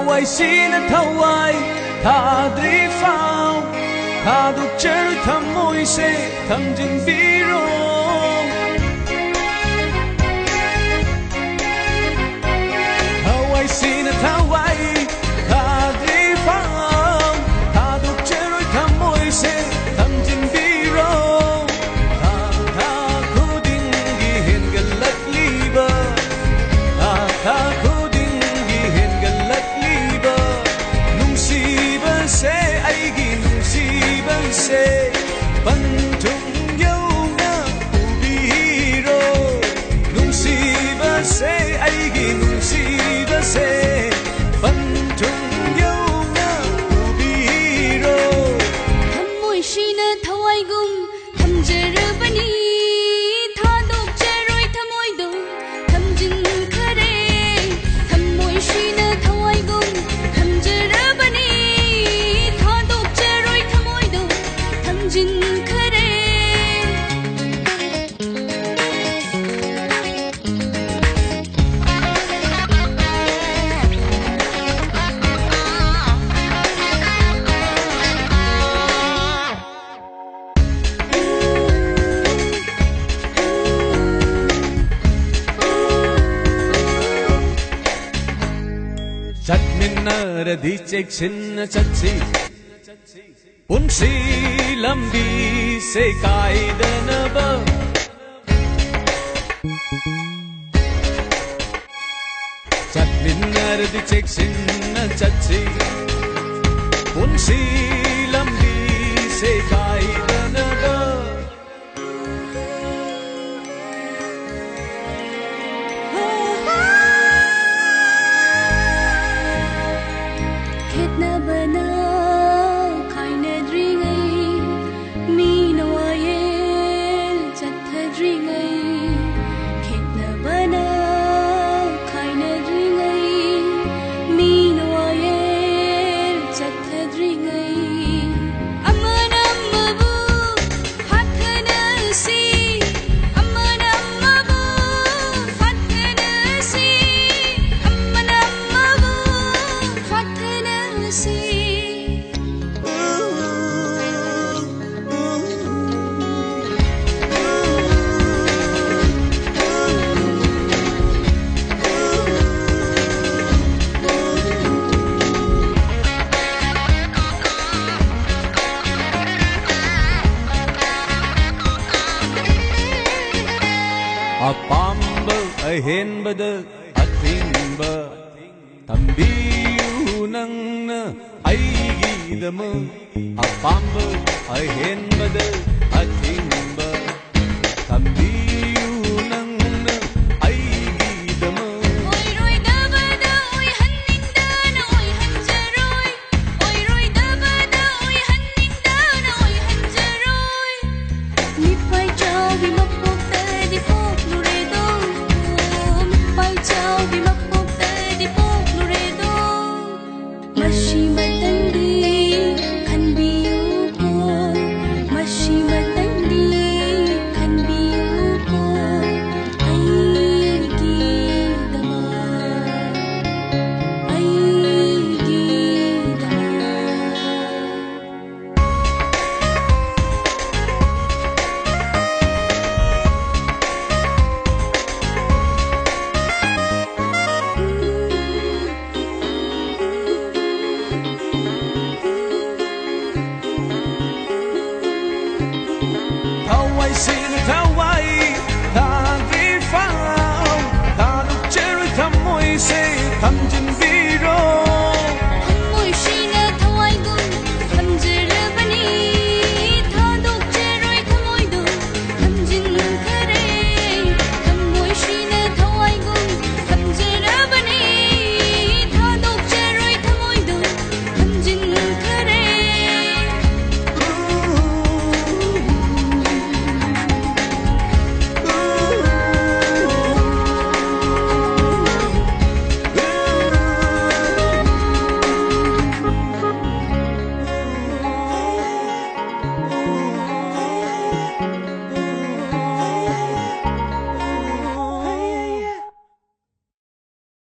hawai sina thawai thadri phao thaduk cherry thamoi se thamjin biro hawai sina thawai thadri phao thaduk cherry thamoi se thamjin biro tha khuding gi hen galat liba tha khuding gi hen galat liba nungsiba se aigi nungsiba se pantung yau na ubiro nungsiba se aigi nungsiba se pantung yau na ubiro thamoi shina thawai gum thamjarabani thadok cheroi thamoi do thamjin khare thamoi shina thawai gum thamjarabani thadok cheroi thamoi do thamjin khare Chadminaradi cheksin chatsi punsi lambi se kaidanaba Chadminaradi cheksin chatsi punsi lambi se kaidanaba Ketna bana kaina dringai mi nawayel chatha dringai Ketna bana kaina dringai mi nawayel chatha dringai amana mabu hathana si amana mabu hathana si amana mabu hathana si apamba ahenbada athingba tambiu nangna aigidama apamba ahenbada athingba